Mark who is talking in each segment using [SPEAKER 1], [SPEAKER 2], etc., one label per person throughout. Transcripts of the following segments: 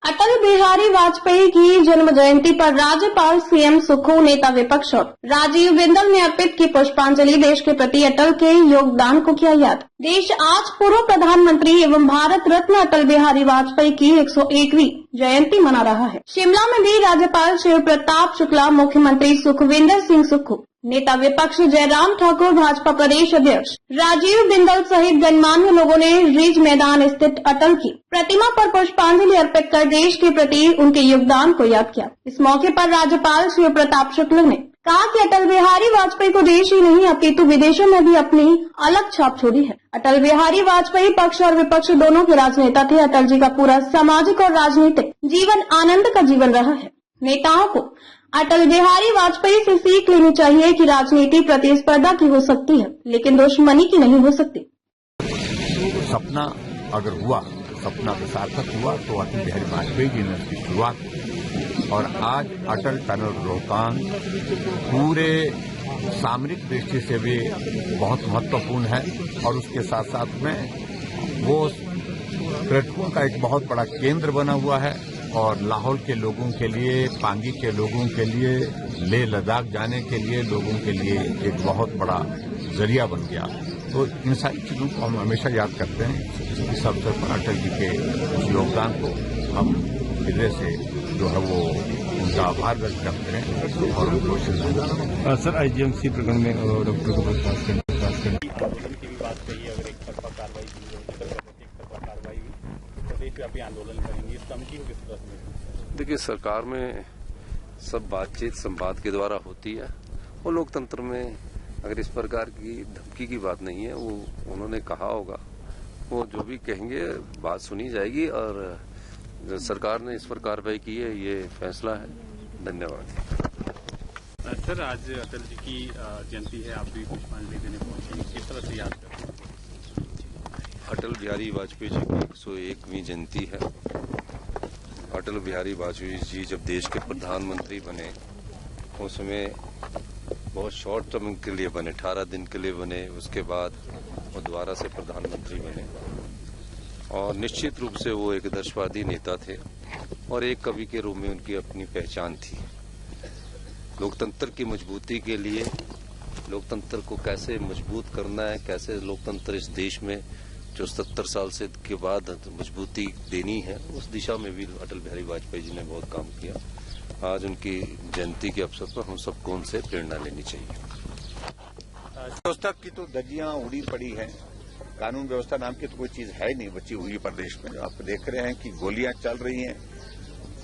[SPEAKER 1] अटल बिहारी वाजपेयी की जन्म जयंती पर राज्यपाल सीएम सुक्खू, नेता विपक्ष और राजीव बिंदल ने अर्पित की पुष्पांजलि। देश के प्रति अटल के योगदान को किया याद। देश आज पूर्व प्रधानमंत्री एवं भारत रत्न अटल बिहारी वाजपेयी की 101वीं जयंती मना रहा है। शिमला में भी राज्यपाल शिव प्रताप शुक्ला, मुख्यमंत्री सुखविंदर सिंह सुक्खू, नेता विपक्ष जयराम ठाकुर, भाजपा प्रदेश अध्यक्ष राजीव बिंदल सहित गणमान्य लोगों ने रिज मैदान स्थित अटल की प्रतिमा पर पुष्पांजलि अर्पित कर देश के प्रति उनके योगदान को याद किया। इस मौके पर राज्यपाल शिव प्रताप शुक्ला ने कहा कि अटल बिहारी वाजपेयी को देश ही नहीं अपितु विदेशों में भी अपनी अलग छाप छोड़ी है। अटल बिहारी वाजपेयी पक्ष और विपक्ष दोनों के राजनेता थे। अटल जी का पूरा सामाजिक और राजनीतिक जीवन आनंद का जीवन रहा है। नेताओं को अटल बिहारी वाजपेयी से सीख लेनी चाहिए कि राजनीति प्रतिस्पर्धा की हो सकती है, लेकिन दुश्मनी की नहीं हो सकती।
[SPEAKER 2] सपना अगर हुआ, सपना का सार्थक हुआ तो अटल बिहारी वाजपेयी जी ने उसकी शुरुआत की और आज अटल टनल रोहतांग पूरे सामरिक दृष्टि से भी बहुत महत्वपूर्ण है और उसके साथ साथ में वो पर्यटकों का एक बहुत बड़ा केंद्र बना हुआ है और लाहौल के लोगों के लिए, पांगी के लोगों के लिए, लेह लद्दाख जाने के लिए लोगों के लिए एक बहुत बड़ा जरिया बन गया। तो इन सारी चीजों को हम हमेशा याद करते हैं। इस अवसर पर अटल जी के उस योगदान को हम हृदय से जो है वो उनका आभार व्यक्त करते हैं और उनको श्रद्धांजलि।
[SPEAKER 3] सर, आईजीएमसी प्रकरण में डॉक्टर को बर्खास्त करने
[SPEAKER 4] की भी बात कही, अगर एक तरफा कार्रवाई की कार्रवाई हुई तो देशव्यापी आंदोलन करेंगे। इस कमिटी को किस तरह से?
[SPEAKER 5] देखिए, सरकार में सब बातचीत संवाद के द्वारा होती है और लोकतंत्र में अगर इस प्रकार की धमकी की बात नहीं है, वो उन्होंने कहा होगा, वो जो भी कहेंगे बात सुनी जाएगी और जो सरकार ने इस पर कार्रवाई की है ये फैसला है। धन्यवाद।
[SPEAKER 4] सर, आज अटल जी की जयंती है, आप भी पुष्पांजलि देने पहुंचे, किस तरह से याद करते हैं?
[SPEAKER 5] अटल बिहारी वाजपेयी जी की 101वीं जयंती है। अटल बिहारी वाजपेयी जी जब देश के प्रधानमंत्री बने उसमें बहुत शॉर्ट टर्म के लिए बने, 18 दिन के लिए बने, उसके बाद वो दोबारा से प्रधानमंत्री बने और निश्चित रूप से वो एक आदर्शवादी नेता थे और एक कवि के रूप में उनकी अपनी पहचान थी। लोकतंत्र की मजबूती के लिए, लोकतंत्र को कैसे मजबूत करना है, कैसे लोकतंत्र इस देश में जो 70 साल से के बाद मजबूती देनी है, उस दिशा में भी अटल बिहारी वाजपेयी जी ने बहुत काम किया। आज उनकी जयंती के अवसर पर हम सबको उनसे प्रेरणा लेनी चाहिए।
[SPEAKER 2] व्यवस्था की तो धज्जियां उड़ी पड़ी है, कानून व्यवस्था नाम की तो कोई चीज है नहीं बची हुई प्रदेश में। आप देख रहे हैं कि गोलियां चल रही हैं,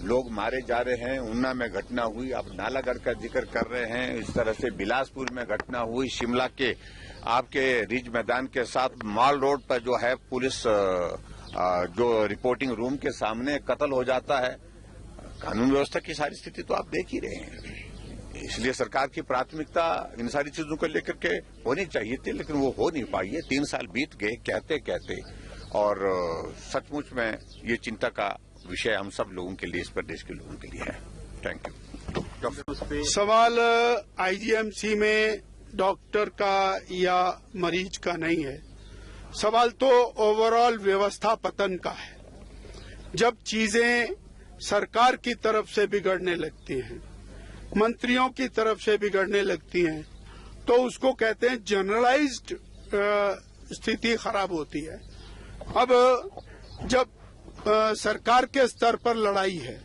[SPEAKER 2] लोग मारे जा रहे हैं। उन्ना में घटना हुई, आप नालागढ़ का जिक्र कर रहे हैं, इस तरह से बिलासपुर में घटना हुई, शिमला के आपके रिज मैदान के साथ मॉल रोड पर जो है पुलिस जो रिपोर्टिंग रूम के सामने कत्ल हो जाता है। कानून व्यवस्था की सारी स्थिति तो आप देख ही रहे हैं। इसलिए सरकार की प्राथमिकता इन सारी चीजों को लेकर के होनी चाहिए थी, लेकिन वो हो नहीं पाई है। 3 साल बीत गए कहते कहते और सचमुच में ये चिंता का विषय हम सब लोगों के लिए, इस प्रदेश के लोगों के लिए है। Thank you.
[SPEAKER 6] सवाल आईजीएमसी में डॉक्टर का या मरीज का नहीं है, सवाल तो ओवरऑल व्यवस्था पतन का है। जब चीजें सरकार की तरफ से बिगड़ने लगती हैं, मंत्रियों की तरफ से बिगड़ने लगती हैं, तो उसको कहते हैं जनरलाइज्ड स्थिति खराब होती है। अब जब सरकार के स्तर पर लड़ाई है,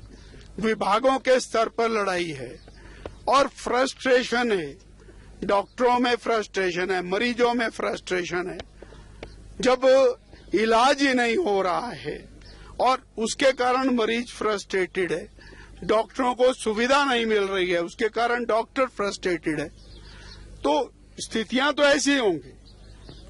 [SPEAKER 6] विभागों के स्तर पर लड़ाई है और फ्रस्ट्रेशन है, डॉक्टरों में फ्रस्ट्रेशन है, मरीजों में फ्रस्ट्रेशन है, जब इलाज ही नहीं हो रहा है और उसके कारण मरीज फ्रस्ट्रेटेड है, डॉक्टरों को सुविधा नहीं मिल रही है, उसके कारण डॉक्टर फ्रस्ट्रेटेड है, तो स्थितियां तो ऐसी होंगी।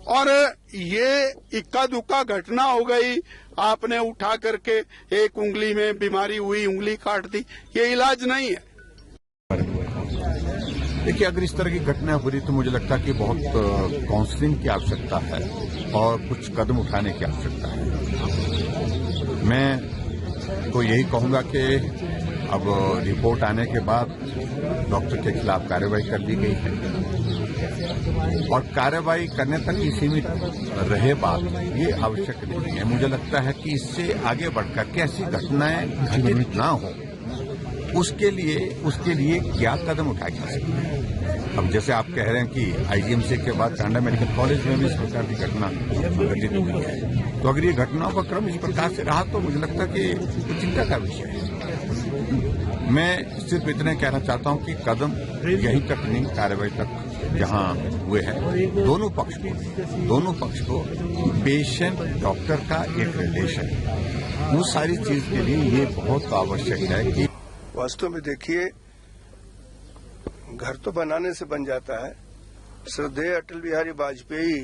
[SPEAKER 6] और ये इक्का दुक्का घटना हो गई, आपने उठा करके एक उंगली में बीमारी हुई, उंगली काट दी, ये इलाज नहीं है।
[SPEAKER 2] देखिए, अगर इस तरह की घटना हो रही तो मुझे लगता है कि बहुत काउंसलिंग की आवश्यकता है और कुछ कदम उठाने की आवश्यकता है। मैं तो यही कहूंगा कि अब रिपोर्ट आने के बाद डॉक्टर के खिलाफ कार्रवाई कर दी गई है और कार्रवाई करने तक ही सीमित रहे बात ये आवश्यक नहीं है। मुझे लगता है कि इससे आगे बढ़कर के ऐसी घटनाएं घटित ना हो उसके लिए क्या कदम उठाए जा सकते हैं। अब जैसे आप कह रहे हैं कि आईजीएमसी के बाद टांडा मेडिकल कॉलेज में भी इस प्रकार की घटना घटित हुई है, तो अगर ये घटनाओं का क्रम इस प्रकार से रहा तो मुझे लगता है कि चिंता का विषय है। मैं सिर्फ इतना कहना चाहता हूं कि कदम यहीं तक नहीं, कार्रवाई तक जहां हुए हैं दोनों पक्ष को पेशेंट डॉक्टर का एक रिलेशन, उस सारी चीज के लिए ये बहुत आवश्यक है कि
[SPEAKER 7] वास्तव में देखिए, घर तो बनाने से बन जाता है। श्रद्धेय अटल बिहारी वाजपेयी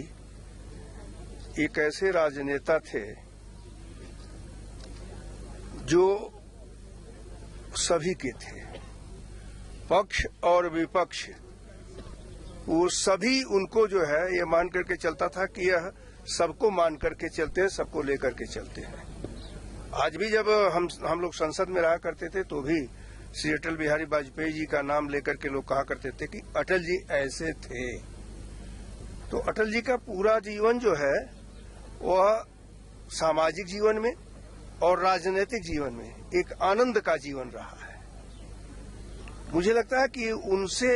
[SPEAKER 7] एक ऐसे राजनेता थे जो सभी के थे, पक्ष और विपक्ष, वो सभी उनको जो है ये मान करके चलता था कि यह सबको मान करके चलते हैं, सबको लेकर के चलते हैं। आज भी जब हम लोग संसद में रहा करते थे तो भी श्री अटल बिहारी वाजपेयी जी का नाम लेकर के लोग कहा करते थे कि अटल जी ऐसे थे। तो अटल जी का पूरा जीवन जो है वह सामाजिक जीवन में और राजनीतिक जीवन में एक आनंद का जीवन रहा है। मुझे लगता है कि उनसे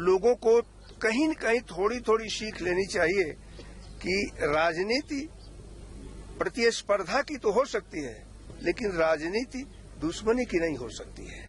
[SPEAKER 7] लोगों को कहीं न कहीं थोड़ी थोड़ी सीख लेनी चाहिए कि राजनीति प्रतिस्पर्धा की तो हो सकती है, लेकिन राजनीति दुश्मनी की नहीं हो सकती है।